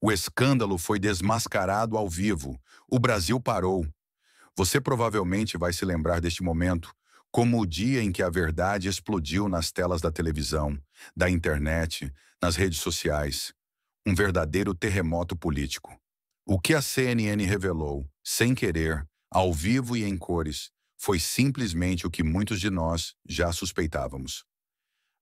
O escândalo foi desmascarado ao vivo. O Brasil parou. Você provavelmente vai se lembrar deste momento como o dia em que a verdade explodiu nas telas da televisão, da internet, nas redes sociais. Um verdadeiro terremoto político. O que a CNN revelou, sem querer, ao vivo e em cores, foi simplesmente o que muitos de nós já suspeitávamos.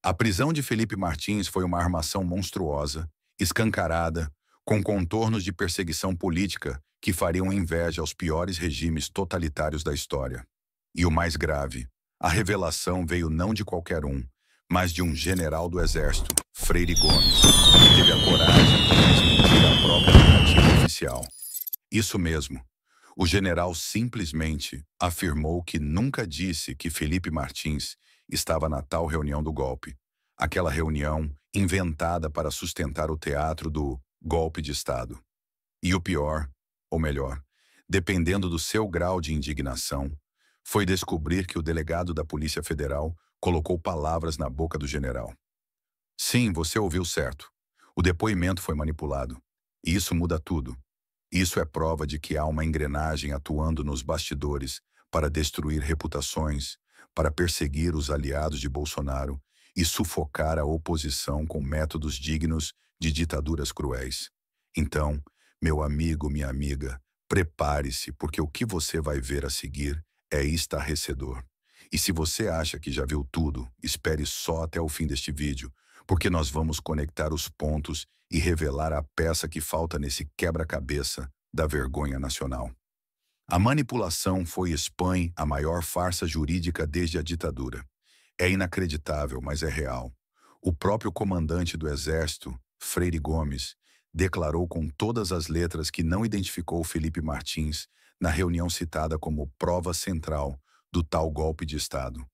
A prisão de Felipe Martins foi uma armação monstruosa, escancarada, com contornos de perseguição política que fariam inveja aos piores regimes totalitários da história. E o mais grave, a revelação veio não de qualquer um, mas de um general do Exército, Freire Gomes, que teve a coragem de desmentir a própria narrativa oficial. Isso mesmo. O general simplesmente afirmou que nunca disse que Felipe Martins estava na tal reunião do golpe. Aquela reunião inventada para sustentar o teatro do golpe de Estado. E o pior, ou melhor, dependendo do seu grau de indignação, foi descobrir que o delegado da Polícia Federal colocou palavras na boca do general. Sim, você ouviu certo. O depoimento foi manipulado. E isso muda tudo. Isso é prova de que há uma engrenagem atuando nos bastidores para destruir reputações, para perseguir os aliados de Bolsonaro e sufocar a oposição com métodos dignos de ditaduras cruéis. Então, meu amigo, minha amiga, prepare-se, porque o que você vai ver a seguir é estarrecedor. E se você acha que já viu tudo, espere só até o fim deste vídeo, porque nós vamos conectar os pontos e revelar a peça que falta nesse quebra-cabeça da vergonha nacional. A manipulação foi expõe a maior farsa jurídica desde a ditadura. É inacreditável, mas é real. O próprio comandante do Exército, Freire Gomes, declarou com todas as letras que não identificou Felipe Martins na reunião citada como prova central do tal golpe de Estado.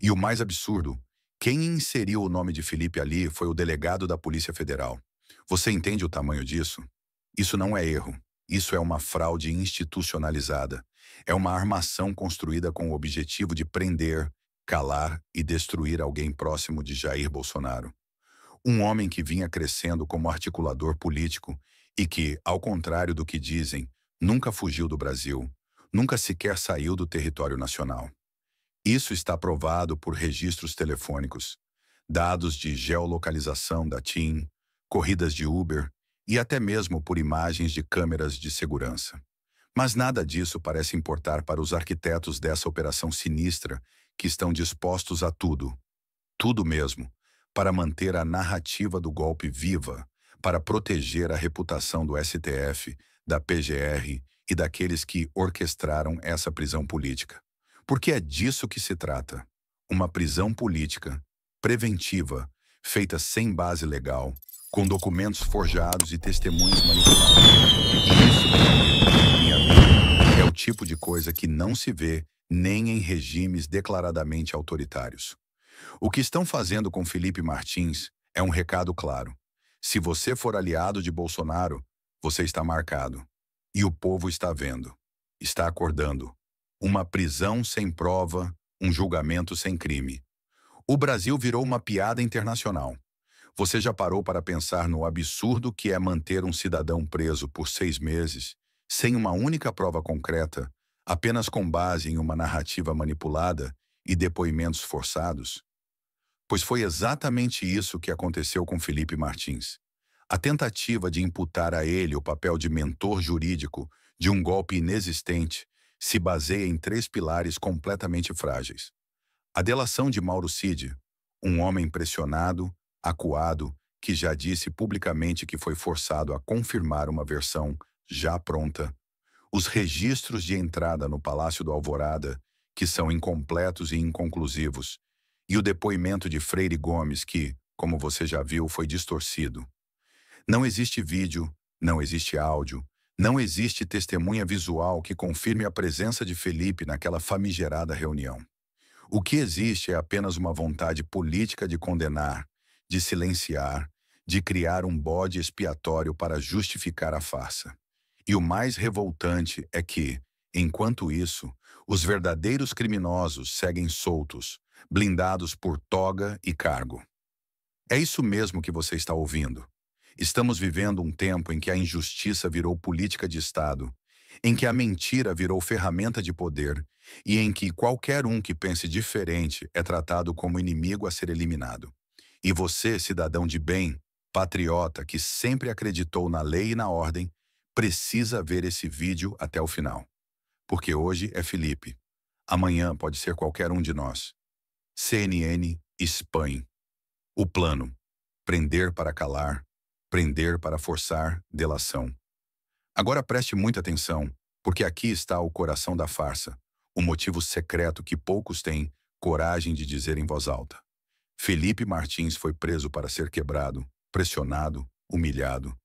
E o mais absurdo, quem inseriu o nome de Felipe ali foi o delegado da Polícia Federal. Você entende o tamanho disso? Isso não é erro. Isso é uma fraude institucionalizada. É uma armação construída com o objetivo de prender, calar e destruir alguém próximo de Jair Bolsonaro. Um homem que vinha crescendo como articulador político e que, ao contrário do que dizem, nunca fugiu do Brasil, nunca sequer saiu do território nacional. Isso está provado por registros telefônicos, dados de geolocalização da TIM, corridas de Uber e até mesmo por imagens de câmeras de segurança. Mas nada disso parece importar para os arquitetos dessa operação sinistra que estão dispostos a tudo, tudo mesmo, para manter a narrativa do golpe viva, para proteger a reputação do STF, da PGR e daqueles que orquestraram essa prisão política. Porque é disso que se trata. Uma prisão política, preventiva, feita sem base legal, com documentos forjados e testemunhos manipulados. E isso, minha amiga, é o tipo de coisa que não se vê nem em regimes declaradamente autoritários. O que estão fazendo com Felipe Martins é um recado claro. Se você for aliado de Bolsonaro, você está marcado. E o povo está vendo, está acordando. Uma prisão sem prova, um julgamento sem crime. O Brasil virou uma piada internacional. Você já parou para pensar no absurdo que é manter um cidadão preso por 6 meses, sem uma única prova concreta, apenas com base em uma narrativa manipulada e depoimentos forçados? Pois foi exatamente isso que aconteceu com Felipe Martins. A tentativa de imputar a ele o papel de mentor jurídico de um golpe inexistente se baseia em 3 pilares completamente frágeis. A delação de Mauro Cid, um homem pressionado, acuado, que já disse publicamente que foi forçado a confirmar uma versão já pronta. Os registros de entrada no Palácio do Alvorada, que são incompletos e inconclusivos. E o depoimento de Freire Gomes, que, como você já viu, foi distorcido. Não existe vídeo, não existe áudio, não existe testemunha visual que confirme a presença de Felipe naquela famigerada reunião. O que existe é apenas uma vontade política de condenar, de silenciar, de criar um bode expiatório para justificar a farsa. E o mais revoltante é que, enquanto isso, os verdadeiros criminosos seguem soltos, blindados por toga e cargo. É isso mesmo que você está ouvindo. Estamos vivendo um tempo em que a injustiça virou política de Estado, em que a mentira virou ferramenta de poder e em que qualquer um que pense diferente é tratado como inimigo a ser eliminado. E você, cidadão de bem, patriota que sempre acreditou na lei e na ordem, precisa ver esse vídeo até o final. Porque hoje é Felipe. Amanhã pode ser qualquer um de nós. CNN, Espanha. O plano: prender para calar, prender para forçar delação. Agora preste muita atenção, porque aqui está o coração da farsa, o motivo secreto que poucos têm coragem de dizer em voz alta. Felipe Martins foi preso para ser quebrado, pressionado, humilhado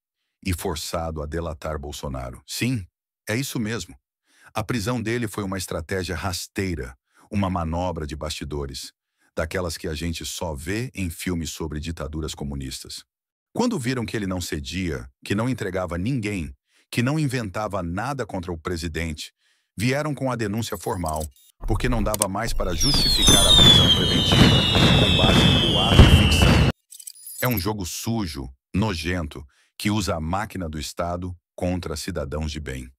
e forçado a delatar Bolsonaro. Sim, é isso mesmo. A prisão dele foi uma estratégia rasteira, uma manobra de bastidores, daquelas que a gente só vê em filmes sobre ditaduras comunistas. Quando viram que ele não cedia, que não entregava ninguém, que não inventava nada contra o presidente, vieram com a denúncia formal, porque não dava mais para justificar a prisão preventiva com base em boato e ficção. É um jogo sujo, nojento, que usa a máquina do Estado contra cidadãos de bem.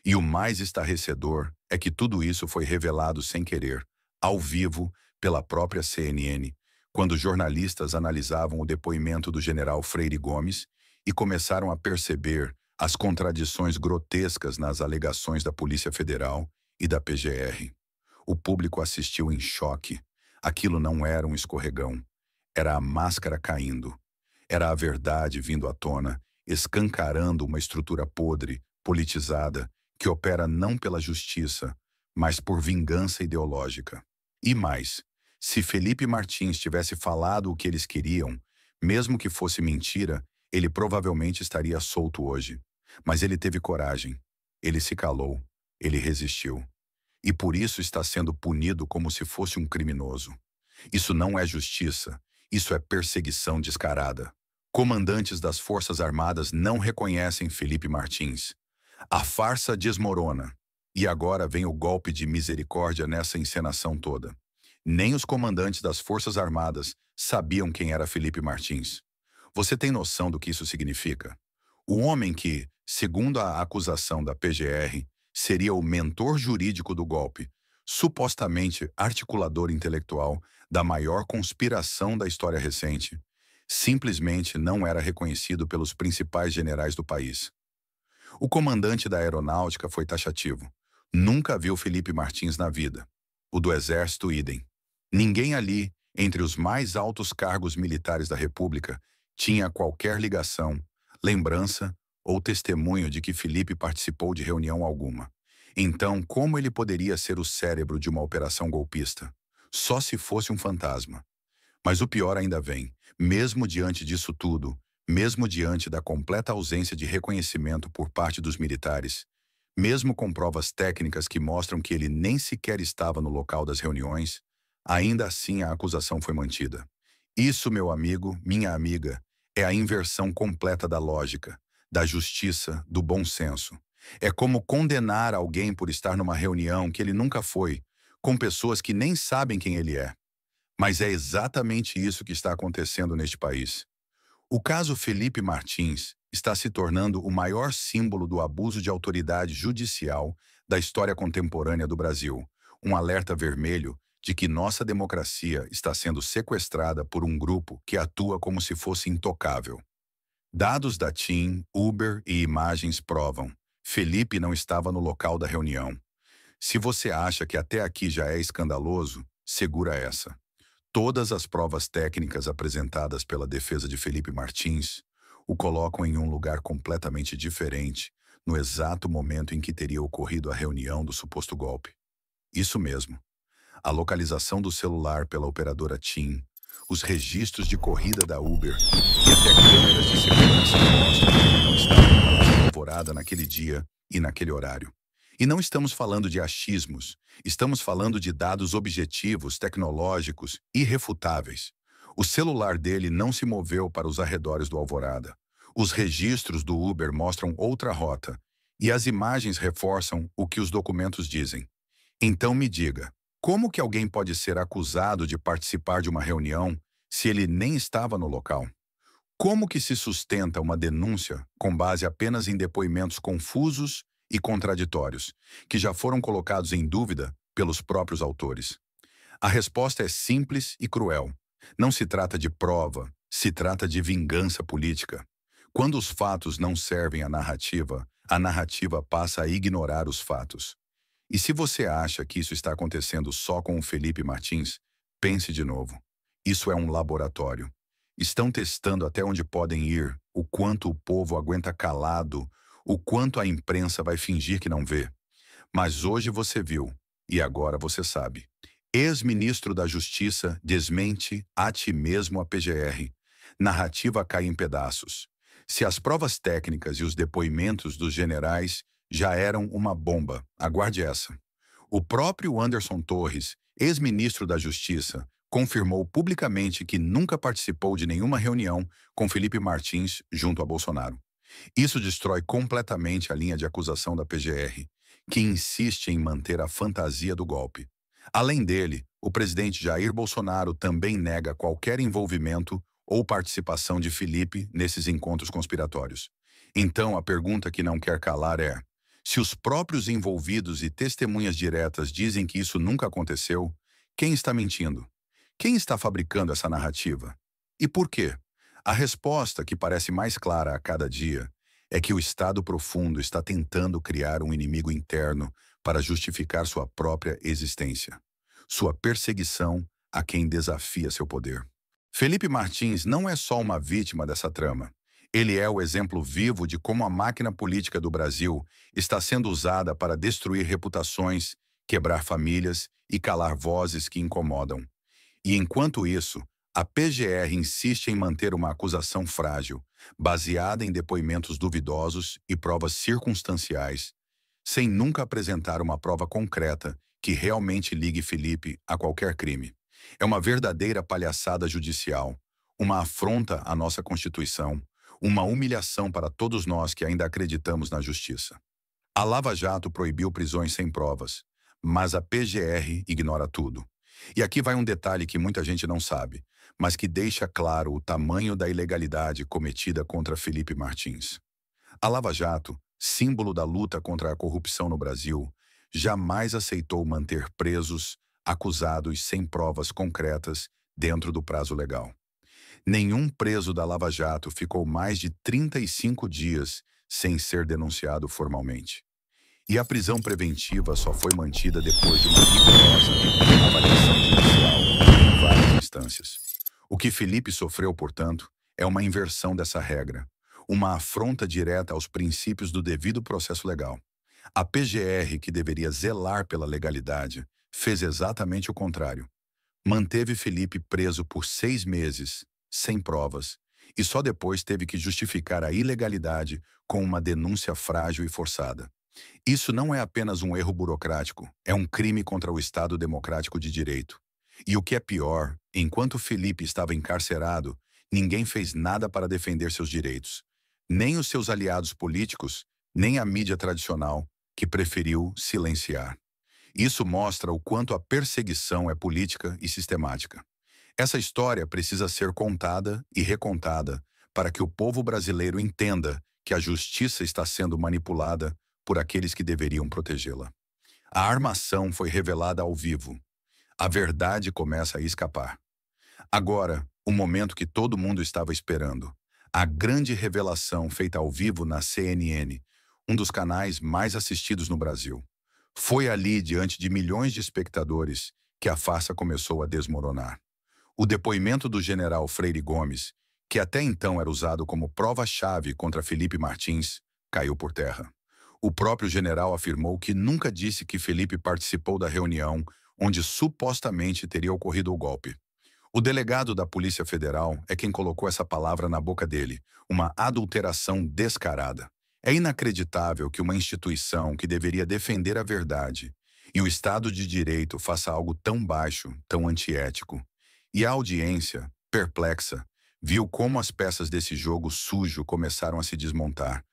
E o mais estarrecedor é que tudo isso foi revelado sem querer, ao vivo, pela própria CNN, quando jornalistas analisavam o depoimento do general Freire Gomes e começaram a perceber as contradições grotescas nas alegações da Polícia Federal e da PGR. O público assistiu em choque. Aquilo não era um escorregão. Era a máscara caindo. Era a verdade vindo à tona, escancarando uma estrutura podre, politizada, que opera não pela justiça, mas por vingança ideológica. E mais, se Felipe Martins tivesse falado o que eles queriam, mesmo que fosse mentira, ele provavelmente estaria solto hoje. Mas ele teve coragem. Ele se calou. Ele resistiu. E por isso está sendo punido como se fosse um criminoso. Isso não é justiça. Isso é perseguição descarada. Comandantes das Forças Armadas não reconhecem Felipe Martins. A farsa desmorona. E agora vem o golpe de misericórdia nessa encenação toda. Nem os comandantes das Forças Armadas sabiam quem era Felipe Martins. Você tem noção do que isso significa? O homem que, segundo a acusação da PGR, seria o mentor jurídico do golpe, supostamente articulador intelectual da maior conspiração da história recente, simplesmente não era reconhecido pelos principais generais do país. O comandante da aeronáutica foi taxativo. Nunca viu Felipe Martins na vida. O do exército, idem. Ninguém ali, entre os mais altos cargos militares da República, tinha qualquer ligação, lembrança ou testemunho de que Felipe participou de reunião alguma. Então, como ele poderia ser o cérebro de uma operação golpista? Só se fosse um fantasma. Mas o pior ainda vem. Mesmo diante disso tudo, mesmo diante da completa ausência de reconhecimento por parte dos militares, mesmo com provas técnicas que mostram que ele nem sequer estava no local das reuniões, ainda assim a acusação foi mantida. Isso, meu amigo, minha amiga, é a inversão completa da lógica, da justiça, do bom senso. É como condenar alguém por estar numa reunião que ele nunca foi, com pessoas que nem sabem quem ele é. Mas é exatamente isso que está acontecendo neste país. O caso Felipe Martins está se tornando o maior símbolo do abuso de autoridade judicial da história contemporânea do Brasil, um alerta vermelho de que nossa democracia está sendo sequestrada por um grupo que atua como se fosse intocável. Dados da TIM, Uber e imagens provam: Felipe não estava no local da reunião. Se você acha que até aqui já é escandaloso, segura essa. Todas as provas técnicas apresentadas pela defesa de Felipe Martins o colocam em um lugar completamente diferente, no exato momento em que teria ocorrido a reunião do suposto golpe. Isso mesmo. A localização do celular pela operadora TIM, os registros de corrida da Uber e até câmeras de segurança mostram que ele não estava na Alvorada naquele dia e naquele horário. E não estamos falando de achismos, estamos falando de dados objetivos, tecnológicos, irrefutáveis. O celular dele não se moveu para os arredores do Alvorada. Os registros do Uber mostram outra rota, e as imagens reforçam o que os documentos dizem. Então me diga, como que alguém pode ser acusado de participar de uma reunião se ele nem estava no local? Como que se sustenta uma denúncia com base apenas em depoimentos confusos e contraditórios, que já foram colocados em dúvida pelos próprios autores? A resposta é simples e cruel. Não se trata de prova, se trata de vingança política. Quando os fatos não servem à narrativa, a narrativa passa a ignorar os fatos. E se você acha que isso está acontecendo só com o Felipe Martins, pense de novo. Isso é um laboratório. Estão testando até onde podem ir, o quanto o povo aguenta calado, o quanto a imprensa vai fingir que não vê. Mas hoje você viu, e agora você sabe. Ex-ministro da Justiça desmente a ti mesmo a PGR. Narrativa cai em pedaços. Se as provas técnicas e os depoimentos dos generais já eram uma bomba, aguarde essa. O próprio Anderson Torres, ex-ministro da Justiça, confirmou publicamente que nunca participou de nenhuma reunião com Felipe Martins junto a Bolsonaro. Isso destrói completamente a linha de acusação da PGR, que insiste em manter a fantasia do golpe. Além dele, o presidente Jair Bolsonaro também nega qualquer envolvimento ou participação de Felipe nesses encontros conspiratórios. Então, a pergunta que não quer calar é: se os próprios envolvidos e testemunhas diretas dizem que isso nunca aconteceu, quem está mentindo? Quem está fabricando essa narrativa? E por quê? A resposta, que parece mais clara a cada dia, é que o Estado profundo está tentando criar um inimigo interno para justificar sua própria existência, sua perseguição a quem desafia seu poder. Felipe Martins não é só uma vítima dessa trama. Ele é o exemplo vivo de como a máquina política do Brasil está sendo usada para destruir reputações, quebrar famílias e calar vozes que incomodam. E enquanto isso, a PGR insiste em manter uma acusação frágil, baseada em depoimentos duvidosos e provas circunstanciais, sem nunca apresentar uma prova concreta que realmente ligue Felipe a qualquer crime. É uma verdadeira palhaçada judicial, uma afronta à nossa Constituição, uma humilhação para todos nós que ainda acreditamos na justiça. A Lava Jato proibiu prisões sem provas, mas a PGR ignora tudo. E aqui vai um detalhe que muita gente não sabe, mas que deixa claro o tamanho da ilegalidade cometida contra Felipe Martins. A Lava Jato, símbolo da luta contra a corrupção no Brasil, jamais aceitou manter presos, acusados sem provas concretas dentro do prazo legal. Nenhum preso da Lava Jato ficou mais de 35 dias sem ser denunciado formalmente. E a prisão preventiva só foi mantida depois de uma rigorosa avaliação judicial em várias instâncias. O que Felipe sofreu, portanto, é uma inversão dessa regra, uma afronta direta aos princípios do devido processo legal. A PGR, que deveria zelar pela legalidade, fez exatamente o contrário. Manteve Felipe preso por 6 meses, sem provas, e só depois teve que justificar a ilegalidade com uma denúncia frágil e forçada. Isso não é apenas um erro burocrático, é um crime contra o Estado democrático de direito. E o que é pior, enquanto Felipe estava encarcerado, ninguém fez nada para defender seus direitos. Nem os seus aliados políticos, nem a mídia tradicional, que preferiu silenciar. Isso mostra o quanto a perseguição é política e sistemática. Essa história precisa ser contada e recontada para que o povo brasileiro entenda que a justiça está sendo manipulada por aqueles que deveriam protegê-la. A armação foi revelada ao vivo. A verdade começa a escapar. Agora, o momento que todo mundo estava esperando. A grande revelação feita ao vivo na CNN, um dos canais mais assistidos no Brasil. Foi ali, diante de milhões de espectadores, que a farsa começou a desmoronar. O depoimento do general Freire Gomes, que até então era usado como prova-chave contra Felipe Martins, caiu por terra. O próprio general afirmou que nunca disse que Felipe participou da reunião onde supostamente teria ocorrido o golpe. O delegado da Polícia Federal é quem colocou essa palavra na boca dele, uma adulteração descarada. É inacreditável que uma instituição que deveria defender a verdade e o Estado de Direito faça algo tão baixo, tão antiético. E a audiência, perplexa, viu como as peças desse jogo sujo começaram a se desmontar,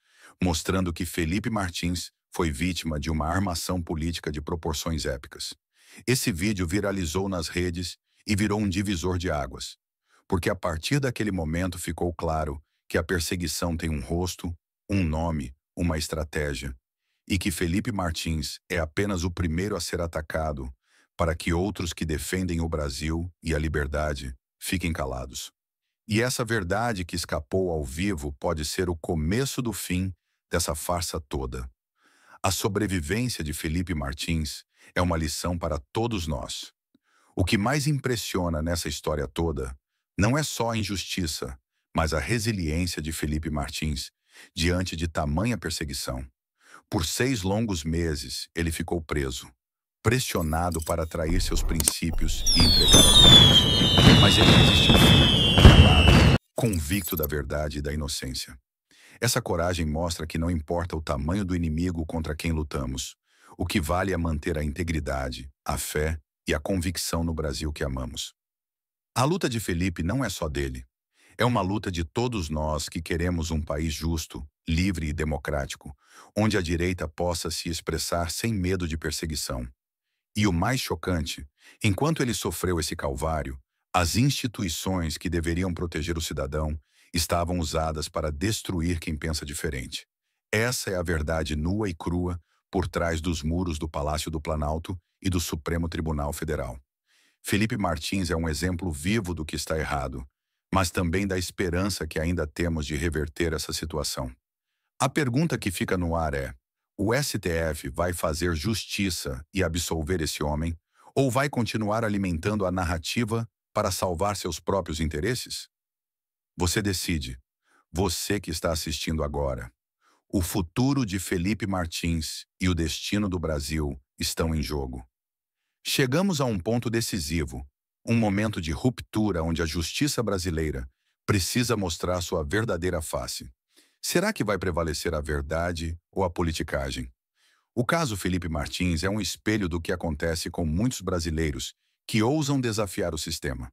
mostrando que Felipe Martins foi vítima de uma armação política de proporções épicas. Esse vídeo viralizou nas redes e virou um divisor de águas. porque a partir daquele momento ficou claro que a perseguição tem um rosto, um nome, uma estratégia, e que Felipe Martins é apenas o primeiro a ser atacado para que outros que defendem o Brasil e a liberdade fiquem calados. E essa verdade que escapou ao vivo pode ser o começo do fim dessa farsa toda. A sobrevivência de Felipe Martins é uma lição para todos nós. O que mais impressiona nessa história toda não é só a injustiça, mas a resiliência de Felipe Martins diante de tamanha perseguição. Por 6 longos meses, ele ficou preso, pressionado para trair seus princípios e entregar a Deus. Mas ele resistiu firme, calado, convicto da verdade e da inocência. Essa coragem mostra que não importa o tamanho do inimigo contra quem lutamos, o que vale é manter a integridade, a fé e a convicção no Brasil que amamos. A luta de Felipe não é só dele. É uma luta de todos nós que queremos um país justo, livre e democrático, onde a direita possa se expressar sem medo de perseguição. E o mais chocante, enquanto ele sofreu esse calvário, as instituições que deveriam proteger o cidadão estavam usadas para destruir quem pensa diferente. Essa é a verdade nua e crua por trás dos muros do Palácio do Planalto e do Supremo Tribunal Federal. Felipe Martins é um exemplo vivo do que está errado, mas também da esperança que ainda temos de reverter essa situação. A pergunta que fica no ar é: o STF vai fazer justiça e absolver esse homem, ou vai continuar alimentando a narrativa para salvar seus próprios interesses? Você decide. Você que está assistindo agora. O futuro de Felipe Martins e o destino do Brasil estão em jogo. Chegamos a um ponto decisivo, um momento de ruptura onde a justiça brasileira precisa mostrar sua verdadeira face. Será que vai prevalecer a verdade ou a politicagem? O caso Felipe Martins é um espelho do que acontece com muitos brasileiros que ousam desafiar o sistema.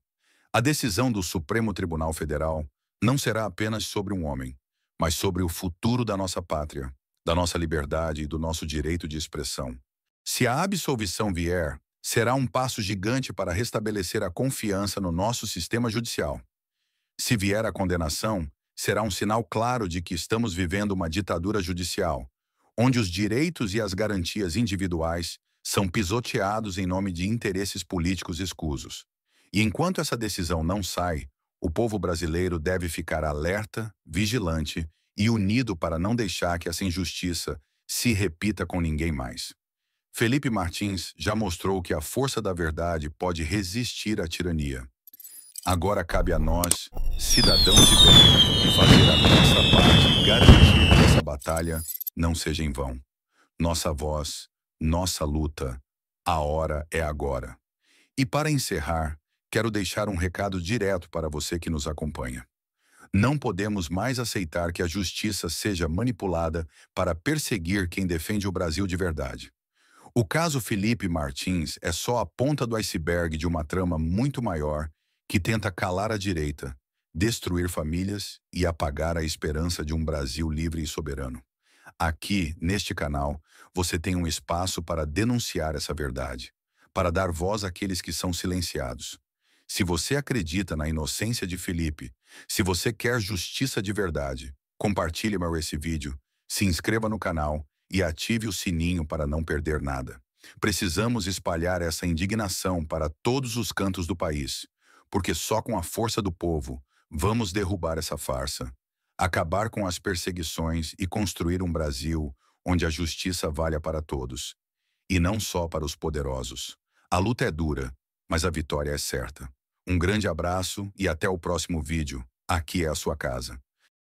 A decisão do Supremo Tribunal Federal não será apenas sobre um homem, mas sobre o futuro da nossa pátria, da nossa liberdade e do nosso direito de expressão. Se a absolvição vier, será um passo gigante para restabelecer a confiança no nosso sistema judicial. Se vier a condenação, será um sinal claro de que estamos vivendo uma ditadura judicial, onde os direitos e as garantias individuais são pisoteados em nome de interesses políticos escusos. E enquanto essa decisão não sai, o povo brasileiro deve ficar alerta, vigilante e unido para não deixar que essa injustiça se repita com ninguém mais. Felipe Martins já mostrou que a força da verdade pode resistir à tirania. Agora cabe a nós, cidadãos de bem, fazer a nossa parte e garantir que essa batalha não seja em vão. Nossa voz, nossa luta, a hora é agora. E para encerrar, quero deixar um recado direto para você que nos acompanha. Não podemos mais aceitar que a justiça seja manipulada para perseguir quem defende o Brasil de verdade. O caso Felipe Martins é só a ponta do iceberg de uma trama muito maior que tenta calar a direita, destruir famílias e apagar a esperança de um Brasil livre e soberano. Aqui, neste canal, você tem um espaço para denunciar essa verdade, para dar voz àqueles que são silenciados. Se você acredita na inocência de Felipe, se você quer justiça de verdade, compartilhe esse vídeo, se inscreva no canal e ative o sininho para não perder nada. Precisamos espalhar essa indignação para todos os cantos do país, porque só com a força do povo vamos derrubar essa farsa, acabar com as perseguições e construir um Brasil onde a justiça valha para todos, e não só para os poderosos. A luta é dura, mas a vitória é certa. Um grande abraço e até o próximo vídeo. Aqui é a sua casa.